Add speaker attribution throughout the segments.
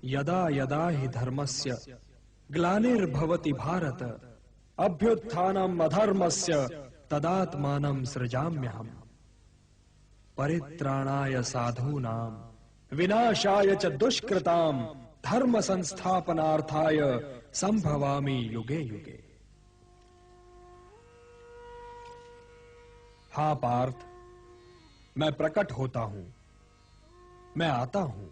Speaker 1: यदा यदा हि धर्मस्य ग्लानिर्भवति भारत अभ्युत्थानम् अधर्मस्य तदात्मानं सृजाम्यहम् परित्राणाय साधूनां विनाशाय च दुष्कृतां धर्म संस्थापनार्थाय संभवामि युगे युगे। हाँ पार्थ, मैं प्रकट होता हूं, मैं आता हूं।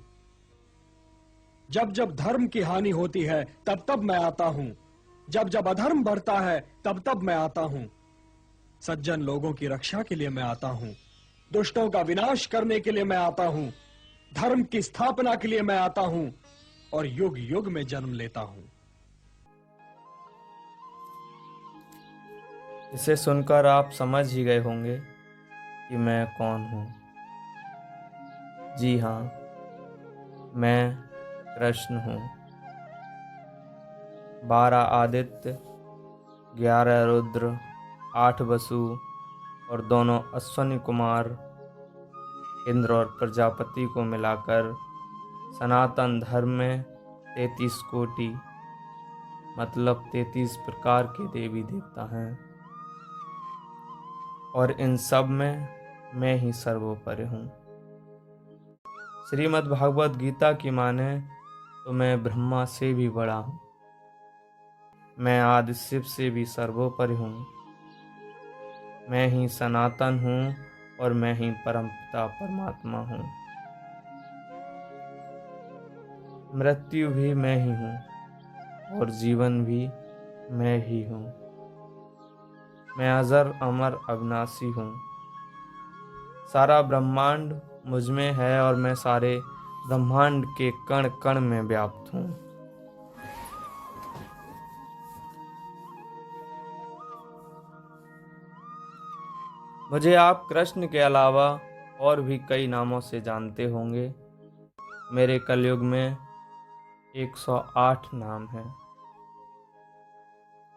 Speaker 1: जब जब धर्म की हानि होती है तब तब मैं आता हूं, जब जब अधर्म बढ़ता है तब तब मैं आता हूं। सज्जन लोगों की रक्षा के लिए मैं आता हूं, दुष्टों का विनाश करने के लिए मैं आता हूं, धर्म की स्थापना के लिए मैं आता हूं और युग युग में जन्म लेता हूं।
Speaker 2: इसे सुनकर आप समझ ही गए होंगे कि मैं कौन हूँ। जी हाँ, मैं कृष्ण हूँ। 12 आदित्य, 11 रुद्र, 8 वसु और दोनों अश्वनी कुमार इंद्र और प्रजापति को मिलाकर सनातन धर्म में 33 कोटि मतलब 33 प्रकार के देवी देवता हैं और इन सब में मैं ही सर्वोपरि हूँ। श्रीमद् भागवत गीता की माने तो मैं ब्रह्मा से भी बड़ा हूँ, मैं आदि शिव से भी सर्वोपरि हूँ, मैं ही सनातन हूँ और मैं ही परमपिता परमात्मा हूँ। मृत्यु भी मैं ही हूँ और जीवन भी मैं ही हूँ। मैं अजर अमर अविनाशी हूँ। सारा ब्रह्मांड मुझ में है और मैं सारे ब्रह्मांड के कण कण में व्याप्त हूँ। मुझे आप कृष्ण के अलावा और भी कई नामों से जानते होंगे। मेरे कलयुग में 108 नाम हैं।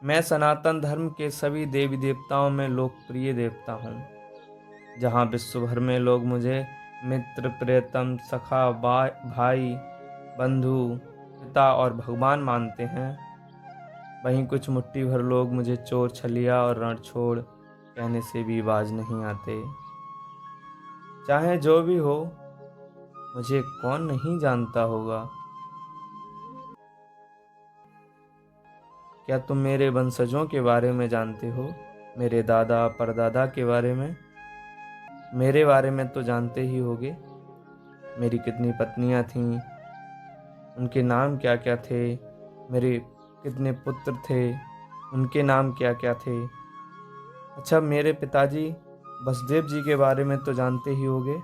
Speaker 2: मैं सनातन धर्म के सभी देवी देवताओं में लोकप्रिय देवता हूँ। जहाँ विश्व भर में लोग मुझे मित्र, प्रियतम, सखा, भाई, बंधु, पिता और भगवान मानते हैं, वहीं कुछ मुट्ठी भर लोग मुझे चोर, छलिया और रणछोड़ कहने से भी बाज नहीं आते। चाहे जो भी हो, मुझे कौन नहीं जानता होगा। क्या तुम मेरे वंशजों के बारे में जानते हो? मेरे दादा परदादा के बारे में? मेरे बारे में तो जानते ही होगे। मेरी कितनी पत्नियां थीं, उनके नाम क्या क्या थे, मेरे कितने पुत्र थे, उनके नाम क्या क्या थे। अच्छा, मेरे पिताजी वसुदेव जी के बारे में तो जानते ही होगे।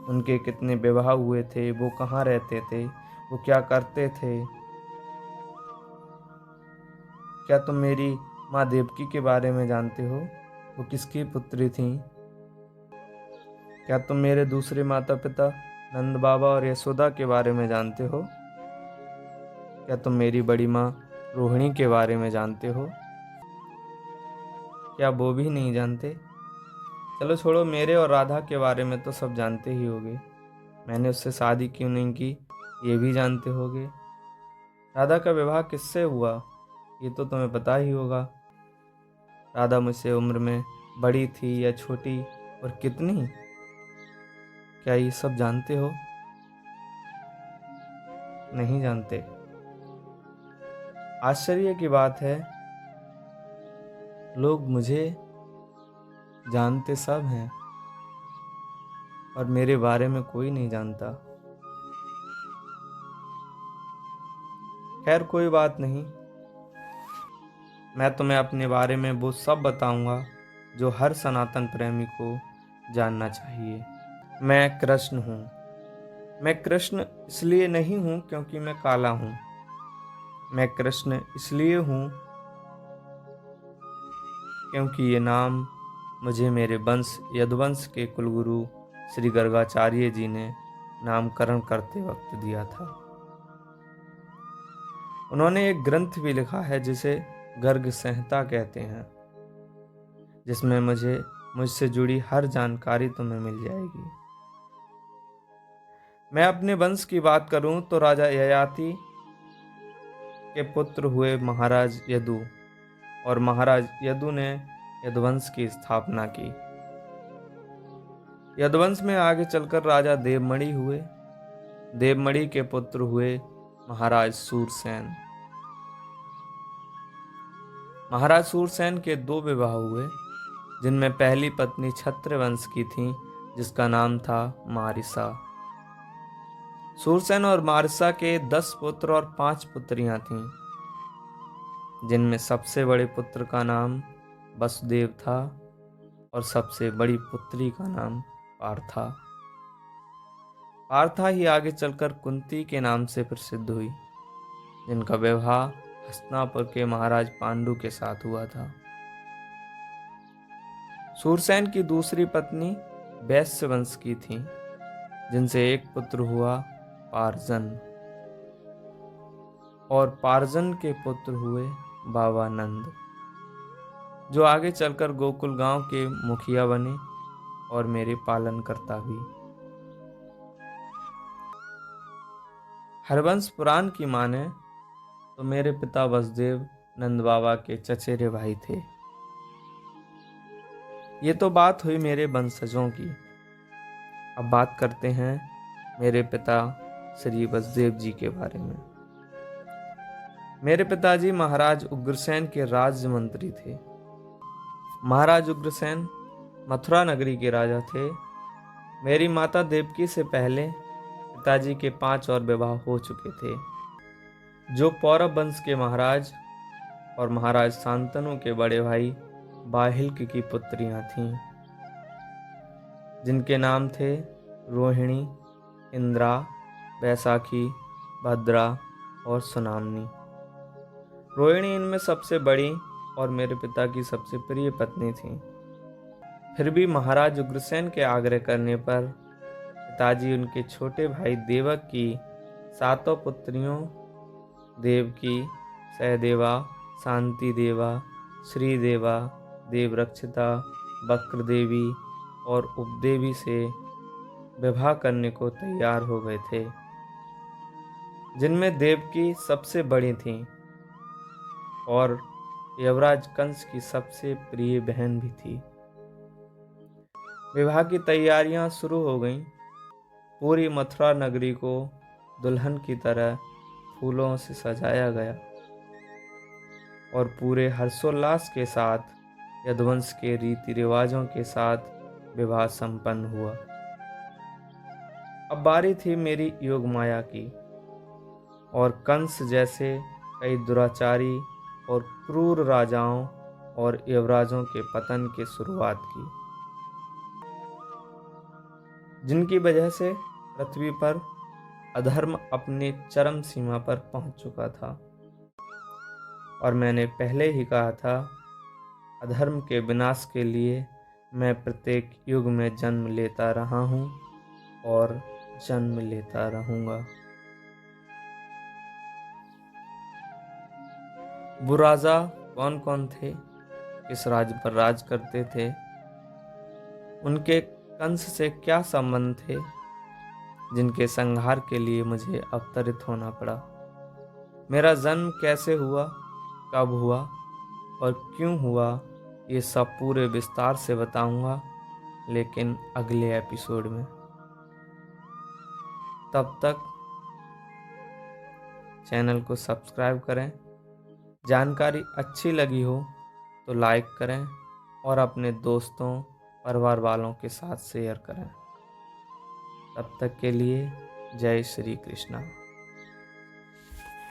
Speaker 2: उनके कितने विवाह हुए थे, वो कहाँ रहते थे, वो क्या करते थे। क्या तुम मेरी माँ देवकी के बारे में जानते हो? वो किसकी पुत्री थीं? क्या तुम मेरे दूसरे माता पिता नंद बाबा और यशोदा के बारे में जानते हो? क्या तुम मेरी बड़ी माँ रोहिणी के बारे में जानते हो? क्या वो भी नहीं जानते? चलो छोड़ो, मेरे और राधा के बारे में तो सब जानते ही होगे। मैंने उससे शादी क्यों नहीं की, ये भी जानते होगे। राधा का विवाह किससे हुआ, ये तो तुम्हें पता ही होगा। राधा मुझसे उम्र में बड़ी थी या छोटी और कितनी, क्या ये सब जानते हो? नहीं जानते। आश्चर्य की बात है, लोग मुझे जानते सब हैं और मेरे बारे में कोई नहीं जानता। खैर कोई बात नहीं, मैं तुम्हें अपने बारे में वो सब बताऊंगा जो हर सनातन प्रेमी को जानना चाहिए। मैं कृष्ण हूँ। मैं कृष्ण इसलिए नहीं हूँ क्योंकि मैं काला हूँ। मैं कृष्ण इसलिए हूँ क्योंकि ये नाम मुझे मेरे वंश यदुवंश के कुलगुरु श्री गर्गाचार्य जी ने नामकरण करते वक्त दिया था। उन्होंने एक ग्रंथ भी लिखा है जिसे गर्ग संहिता कहते हैं, जिसमें मुझसे जुड़ी हर जानकारी तुम्हें मिल जाएगी। मैं अपने वंश की बात करूं तो राजा ययाति के पुत्र हुए महाराज यदु, और महाराज यदु ने यदुवंश की स्थापना की। यदुवंश में आगे चलकर राजा देवमणि हुए। देवमणि के पुत्र हुए महाराज सूरसेन। महाराज सूरसेन के 2 विवाह हुए, जिनमें पहली पत्नी क्षत्रिय वंश की थी, जिसका नाम था मारिसा। सूरसेन और मारिसा के 10 पुत्र और 5 पुत्रियां थीं, जिनमें सबसे बड़े पुत्र का नाम वसुदेव था और सबसे बड़ी पुत्री का नाम पार्था। पार्था ही आगे चलकर कुंती के नाम से प्रसिद्ध हुई, जिनका विवाह हस्तिनापुर के महाराज पांडु के साथ हुआ था। सूरसेन की दूसरी पत्नी वैश्य वंश की थी, जिनसे एक पुत्र हुआ पार्जन, और पार्जन के पुत्र हुए बाबा नंद, जो आगे चलकर गोकुल गांव के मुखिया बने और मेरे पालनकर्ता भी। हरवंश पुराण की माने तो मेरे पिता वसुदेव नंद बाबा के चचेरे भाई थे। ये तो बात हुई मेरे वंशजों की। अब बात करते हैं मेरे पिता श्री वसुदेव जी के बारे में। मेरे पिताजी महाराज उग्रसेन के राज्य मंत्री थे। महाराज उग्रसेन मथुरा नगरी के राजा थे। मेरी माता देवकी से पहले पिताजी के 5 और विवाह हो चुके थे, जो पौरव वंश के महाराज और महाराज शांतनु के बड़े भाई बाहिल्क की पुत्रियां थीं, जिनके नाम थे रोहिणी, इंद्रा, बैसाखी, भद्रा और सुनामनी। रोहिणी इनमें सबसे बड़ी और मेरे पिता की सबसे प्रिय पत्नी थी। फिर भी महाराज उग्रसेन के आग्रह करने पर पिताजी उनके छोटे भाई देवक की 7 पुत्रियों देवकी, सहदेवा, शांति देवा, श्रीदेवा, देवरक्षिता, वक्रदेवी और उपदेवी से विवाह करने को तैयार हो गए थे, जिनमें देवकी सबसे बड़ी थी और यवराज कंस की सबसे प्रिय बहन भी थी। विवाह की तैयारियां शुरू हो गईं। पूरी मथुरा नगरी को दुल्हन की तरह फूलों से सजाया गया और पूरे हर्षोल्लास के साथ यदुवंश के रीति रिवाजों के साथ विवाह संपन्न हुआ। अब बारी थी मेरी योगमाया की और कंस जैसे कई दुराचारी और क्रूर राजाओं और युवराजों के पतन की शुरुआत की, जिनकी वजह से पृथ्वी पर अधर्म अपनी चरम सीमा पर पहुंच चुका था। और मैंने पहले ही कहा था, अधर्म के विनाश के लिए मैं प्रत्येक युग में जन्म लेता रहा हूं और जन्म लेता रहूंगा। वो राजा कौन कौन थे, किस राज्य पर राज करते थे, उनके कंस से क्या संबंध थे, जिनके संहार के लिए मुझे अवतरित होना पड़ा। मेरा जन्म कैसे हुआ, कब हुआ और क्यों हुआ, ये सब पूरे विस्तार से बताऊंगा, लेकिन अगले एपिसोड में। तब तक चैनल को सब्सक्राइब करें। जानकारी अच्छी लगी हो तो लाइक करें और अपने दोस्तों परिवार वालों के साथ शेयर करें। तब तक के लिए जय श्री कृष्णा।